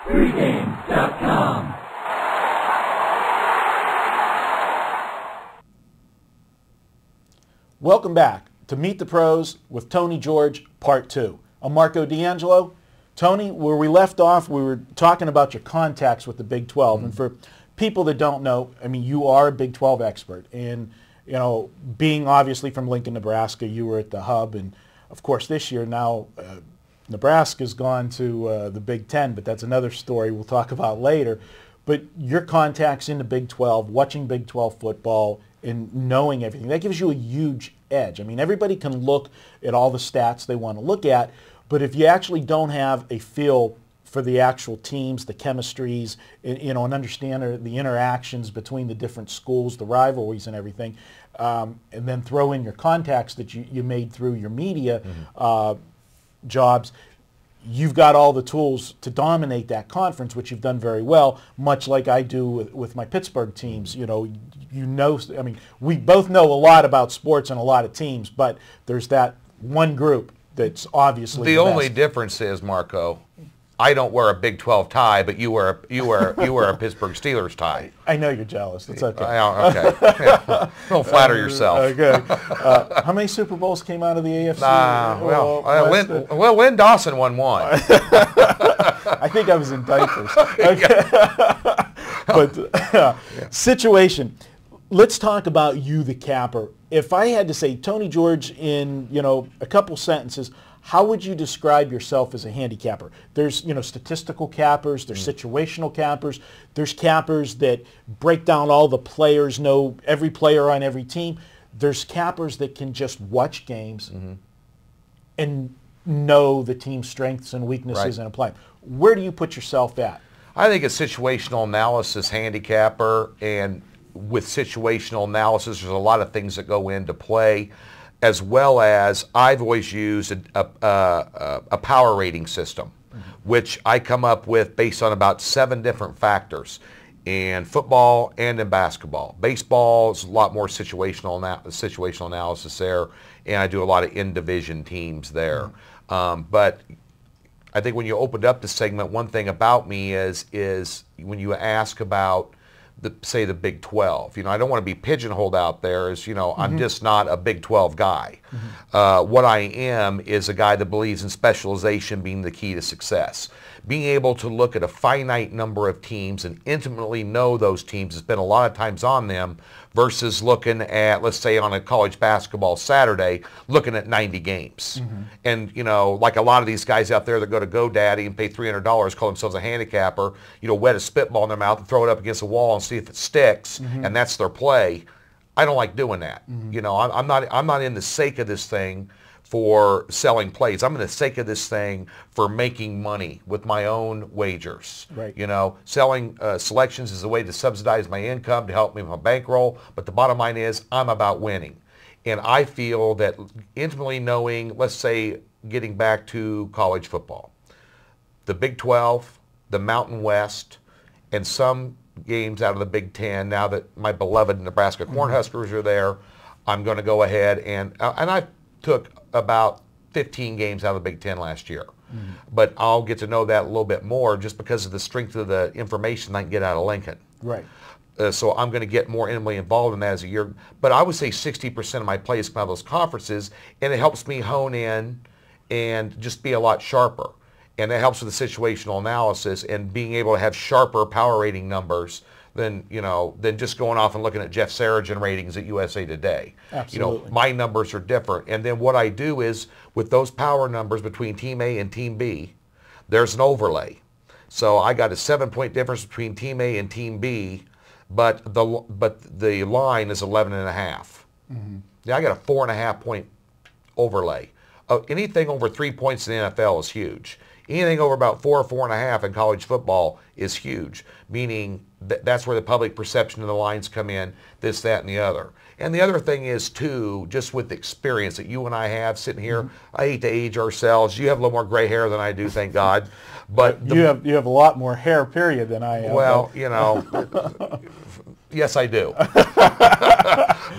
Pregame.com. Welcome back to Meet the Pros with Tony George, Part 2. I'm Marco D'Angelo. Tony, where we left off, we were talking about your contacts with the Big 12. And for people that don't know, I mean, you are a Big 12 expert. And, you know, being obviously from Lincoln, Nebraska, you were at the hub. And, of course, this year now Nebraska's gone to the Big 10, but that's another story we'll talk about later. But your contacts in the Big 12, watching Big 12 football and knowing everything, that gives you a huge edge. I mean, everybody can look at all the stats they want to look at, but if you actually don't have a feel for the actual teams, the chemistries, and understand the interactions between the different schools, the rivalries and everything, and then throw in your contacts that you made through your media jobs, you've got all the tools to dominate that conference, which you've done very well, much like I do with my Pittsburgh teams. You know, I mean, we both know a lot about sports and a lot of teams, but there's that one group that's obviously the only difference is, Marco, I don't wear a Big 12 tie, but you wear a Pittsburgh Steelers tie. I know you're jealous. It's okay. Okay. Yeah. Don't flatter yourself. Okay. How many Super Bowls came out of the AFC? Lynn Dawson won one. I think I was in diapers. Okay. But situation. Let's talk about you, the capper. If I had to say, Tony George, in a couple sentences, how would you describe yourself as a handicapper? There's statistical cappers, there's situational cappers, there's cappers that break down all the players, know every player on every team. There's cappers that can just watch games and know the team's strengths and weaknesses and apply them. Where do you put yourself at? I think a situational analysis handicapper, and with situational analysis, there's a lot of things that go into play, as well as I've always used a power rating system, which I come up with based on about 7 different factors in football and in basketball. Baseball is a lot more situational analysis there, and I do a lot of in-division teams there. But I think when you opened up the segment, one thing about me is when you ask about say the Big 12. I don't want to be pigeonholed out there as, I'm just not a Big 12 guy. What I am is a guy that believes in specialization being the key to success. Being able to look at a finite number of teams and intimately know those teams and spend a lot of times on them versus looking at, let's say on a college basketball Saturday, looking at 90 games. And, like a lot of these guys out there that go to GoDaddy and pay $300, call themselves a handicapper, wet a spitball in their mouth and throw it up against a wall and see if it sticks, and that's their play. I don't like doing that. I'm not in the sake of this thing for selling plays. I'm in the sake of this thing for making money with my own wagers. Right. Selling selections is a way to subsidize my income, to help me with my bankroll, but the bottom line is I'm about winning. And I feel that intimately knowing, let's say, getting back to college football, the Big 12, the Mountain West, and some games out of the Big 10, now that my beloved Nebraska Cornhuskers are there, I'm going to go ahead and I took about 15 games out of the Big 10 last year. But I'll get to know that a little bit more just because of the strength of the information I can get out of Lincoln. Right. So I'm going to get more intimately involved in that as a year. But I would say 60% of my plays come out of those conferences, and it helps me hone in and just be a lot sharper. And it helps with the situational analysis and being able to have sharper power rating numbers than just going off and looking at Jeff Saragen ratings at USA Today. Absolutely. My numbers are different. And then what I do is with those power numbers between Team A and Team B, there's an overlay. So I got a 7-point difference between Team A and Team B, but the line is 11.5. Yeah, I got a 4.5 point overlay. Anything over 3 points in the NFL is huge. Anything over about 4 or 4.5 in college football is huge, meaning that's where the public perception of the lines come in, this, that, and the other. And the other thing is, too, just with the experience that you and I have sitting here, I hate to age ourselves. You have a little more gray hair than I do, thank God. But you have a lot more hair, period, than I have. Well, yes, I do.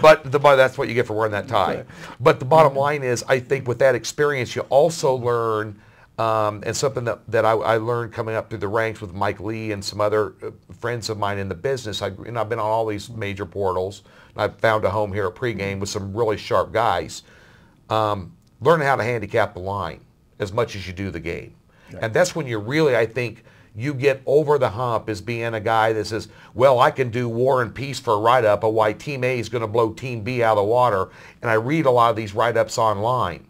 But that's what you get for wearing that tie. But the bottom line is, I think with that experience, you also learn And something that I learned coming up through the ranks with Mike Lee and some other friends of mine in the business. I've been on all these major portals. I've found a home here at Pregame with some really sharp guys. Learning how to handicap the line as much as you do the game. Right. And that's when you really, I think, you get over the hump as being a guy that says, well, I can do War and Peace for a write-up of why Team A is going to blow Team B out of the water. And I read a lot of these write-ups online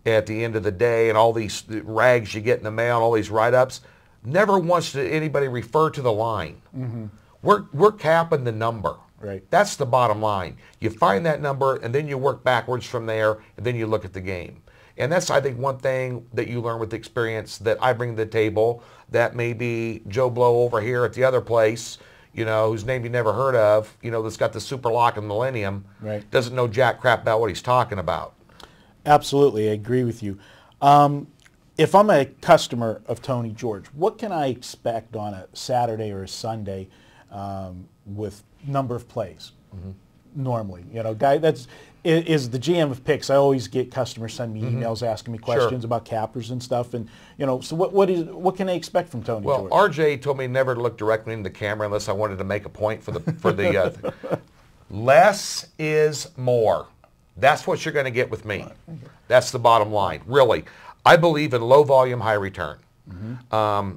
at the end of the day, and all these rags you get in the mail, and all these write-ups. Never once did anybody refer to the line. Mm-hmm. We're capping the number. Right. That's the bottom line. You find that number, and then you work backwards from there, and then you look at the game. And that's, I think, one thing that you learn with experience that I bring to the table that maybe Joe Blow over here at the other place, whose name you never heard of, that's got the super lock and millennium, right, doesn't know jack crap about what he's talking about. Absolutely, I agree with you. If I'm a customer of Tony George, what can I expect on a Saturday or a Sunday with number of plays? Mm-hmm. Normally, guy is the GM of picks. I always get customers send me emails asking me questions about cappers and stuff, and so what can they expect from Tony George? Well, RJ told me never to look directly into the camera unless I wanted to make a point for the less is more. That's what you're going to get with me. That's the bottom line, really. I believe in low volume, high return. Mm-hmm.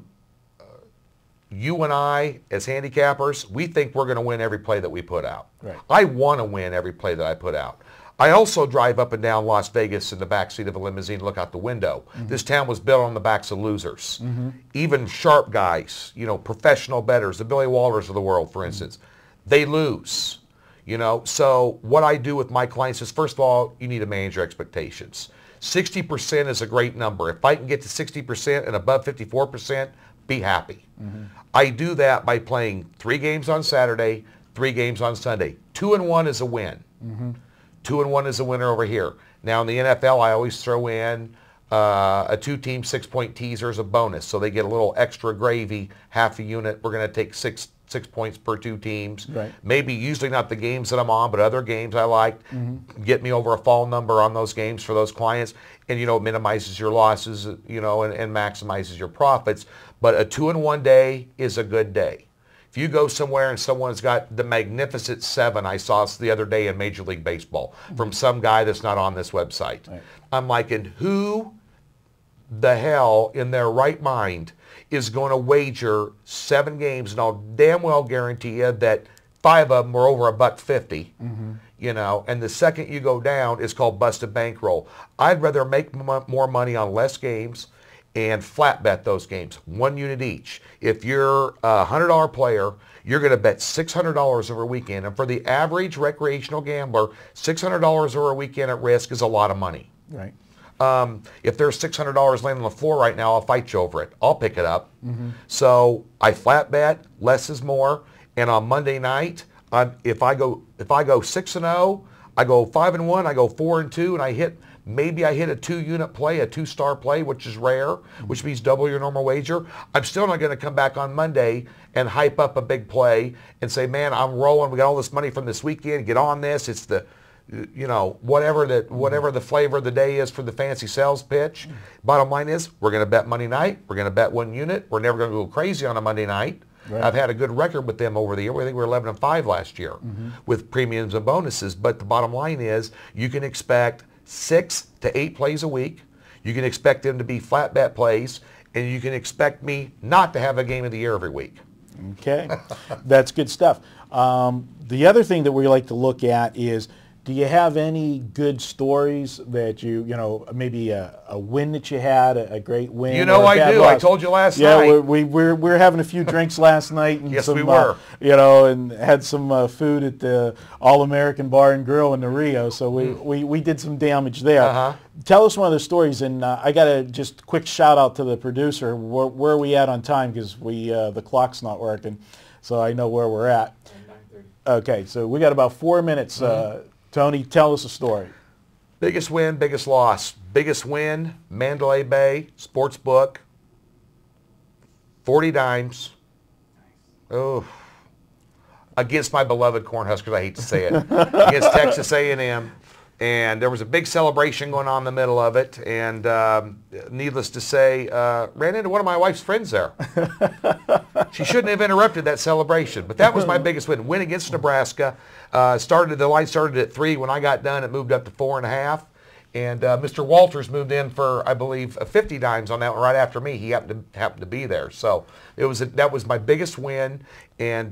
You and I, as handicappers, we think we're going to win every play that we put out. Right. I want to win every play that I put out. I also drive up and down Las Vegas in the backseat of a limousine, look out the window. Mm-hmm. This town was built on the backs of losers. Mm-hmm. Even sharp guys, professional bettors, the Billy Walters of the world, for instance, they lose. So what I do with my clients is, first of all, you need to manage your expectations. 60% is a great number. If I can get to 60% and above 54%, be happy. Mm-hmm. I do that by playing 3 games on Saturday, 3 games on Sunday. 2-1 is a win. Mm-hmm. 2-1 is a winner over here. Now in the NFL, I always throw in a 2-team 6-point teaser as a bonus, so they get a little extra gravy, half a unit. We're going to take 6 points per 2 teams. Right. Maybe usually not the games that I'm on, but other games I like. Mm-hmm. Get me over a fall number on those games for those clients, and it minimizes your losses, and maximizes your profits. But a 2-1 day is a good day. If you go somewhere and someone's got the magnificent 7 I saw the other day in Major League Baseball from some guy that's not on this website, right, I'm like, and who the hell in their right mind is going to wager 7 games, and I'll damn well guarantee you that 5 of them were over $1.50, mm-hmm, and the second you go down is called busted bankroll. I'd rather make more money on less games and flat bet those games, 1 unit each. If you're a $100 player, you're going to bet $600 over a weekend, and for the average recreational gambler, $600 over a weekend at risk is a lot of money. Right. If there's $600 laying on the floor right now, I'll fight you over it. I'll pick it up. Mm-hmm. So I flat bet, less is more. And on Monday night, if I go 6-0, I go 5-1, I go 4-2, and I hit a 2-unit play, a 2-star play, which is rare, which means double your normal wager. I'm still not going to come back on Monday and hype up a big play and say, man, I'm rolling. We got all this money from this weekend. Get on this. It's the whatever the flavor of the day is for the fancy sales pitch. Bottom line is, we're going to bet Monday night. We're going to bet 1 unit. We're never going to go crazy on a Monday night. Right. I've had a good record with them over the year. I think we were 11-5 last year, mm-hmm, with premiums and bonuses. But the bottom line is, you can expect 6 to 8 plays a week. You can expect them to be flat bet plays, and you can expect me not to have a game of the year every week. Okay, that's good stuff. The other thing that we like to look at is, do you have any good stories that maybe a win that you had, a great win? I do. Loss? I told you last night. Yeah, we were having a few drinks last night. And yes, some, we were. And had some food at the All-American Bar and Grill in the Rio, so we did some damage there. Uh-huh. Tell us one of the stories, and I got to just quick shout out to the producer. Where are we at on time? Because the clock's not working, so I know where we're at. 9:30. Okay, so we got about 4 minutes. Mm-hmm. Tony, tell us a story. Biggest win, biggest loss. Biggest win, Mandalay Bay, sports book, 40 dimes. Oh, against my beloved Cornhuskers, I hate to say it. Against Texas A&M, And there was a big celebration going on in the middle of it. And needless to say, ran into one of my wife's friends there. She shouldn't have interrupted that celebration. But that was my biggest win. Win against Nebraska. The line started at 3. When I got done, it moved up to 4.5. And Mr. Walters moved in for, I believe, 50 dimes on that one right after me. He happened to be there. So that was my biggest win. And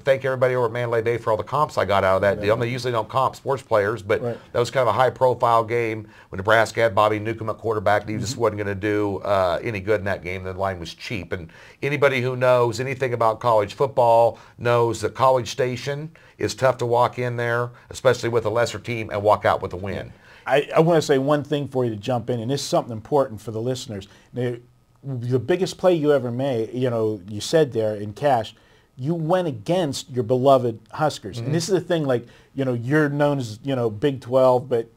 thank everybody over at Mandalay Bay for all the comps I got out of that deal. They usually don't comp sports players, but that was kind of a high-profile game when Nebraska had Bobby Newcomb at quarterback. And he just wasn't going to do any good in that game. The line was cheap. And anybody who knows anything about college football knows that College Station is tough to walk in there, especially with a lesser team, and walk out with a win. I want to say one thing for you to jump in, and this is something important for the listeners. The biggest play you ever made, you said there in Cash, you went against your beloved Huskers. And this is the thing, you're known as, Big 12, but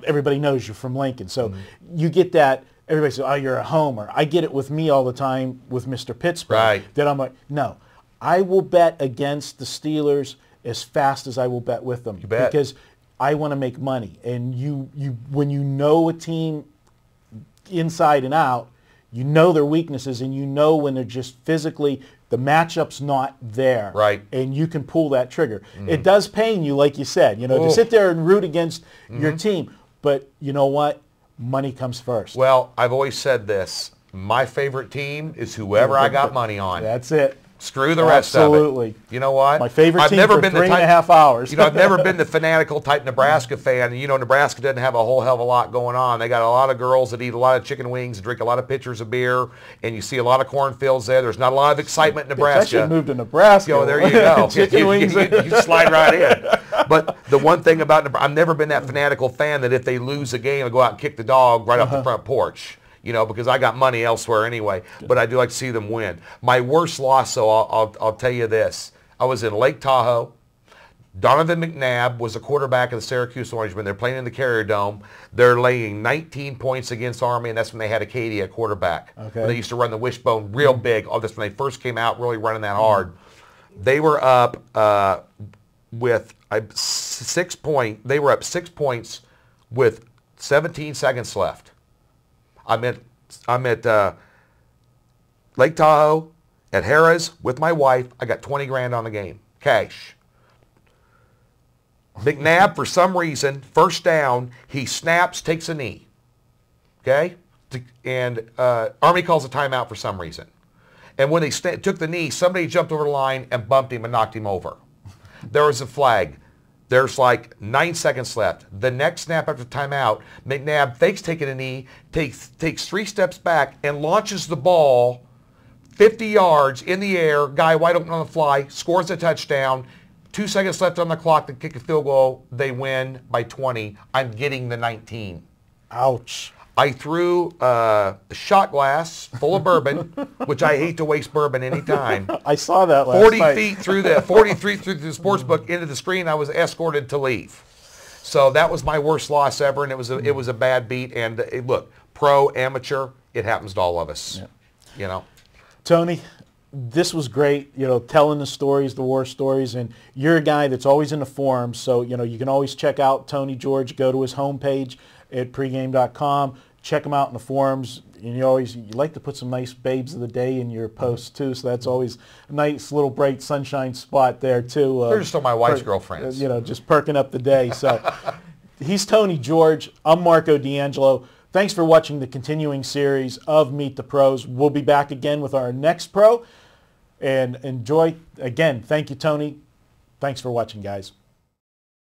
everybody knows you're from Lincoln. So you get that, everybody says, oh, you're a homer. I get it with me all the time with Mr. Pittsburgh. Right. That I'm like, no, I will bet against the Steelers as fast as I will bet with them. You bet. Because I want to make money, and when you know a team inside and out, you know their weaknesses, and you know when they're just physically the matchup's not there, right? And you can pull that trigger. It does pain you, like you said, to sit there and root against your team, but you know what? Money comes first. Well, I've always said this: my favorite team is whoever I got money on. That's it. Screw the rest of it. Absolutely. You know what? My favorite team for 3.5 hours. I've never been the fanatical type Nebraska fan. And, Nebraska doesn't have a whole hell of a lot going on. They got a lot of girls that eat a lot of chicken wings and drink a lot of pitchers of beer. And you see a lot of cornfields there. There's not a lot of excitement in Nebraska. I should move to Nebraska. There you go. Chicken wings. You slide right in. But the one thing about Nebraska, I've never been that fanatical fan that if they lose a game, I go out and kick the dog right off the front porch. Because I got money elsewhere anyway. But I do like to see them win. My worst loss, though, I'll tell you this. I was in Lake Tahoe. Donovan McNabb was a quarterback of the Syracuse Orangemen. They're playing in the Carrier Dome. They're laying 19 points against Army, and that's when they had Acadia at quarterback. Okay. When they used to run the wishbone real big. Oh, that's when they first came out really running that hard. They were up with 6 points. They were up 6 points with 17 seconds left. I'm at Lake Tahoe at Harrah's with my wife. I got 20 grand on the game, cash. McNabb, for some reason, first down, he snaps, takes a knee. Okay? And Army calls a timeout for some reason. And when they took the knee, somebody jumped over the line and bumped him and knocked him over. There was a flag. There's like 9 seconds left. The next snap after timeout, McNabb fakes taking a knee, takes 3 steps back, and launches the ball 50 yards in the air, guy wide open on the fly, scores a touchdown. 2 seconds left on the clock to kick a field goal. They win by 20. I'm getting the 19. Ouch. I threw a shot glass full of bourbon, which I hate to waste bourbon any time. I saw that last 40 night. feet through the 43 through the sports book into the screen. I was escorted to leave. So that was my worst loss ever, and it was a bad beat. And look, pro, amateur, it happens to all of us. Yeah. Tony, this was great. Telling the stories, the war stories, and you're a guy that's always in the forums. So you can always check out Tony George. Go to his homepage at pregame.com. Check them out in the forums. And you like to put some nice babes of the day in your posts too, so that's always a nice little bright sunshine spot there too. They're just my wife's girlfriends. Just perking up the day. So he's Tony George. I'm Marco D'Angelo. Thanks for watching the continuing series of Meet the Pros. We'll be back again with our next pro. And enjoy. Again, thank you, Tony. Thanks for watching, guys.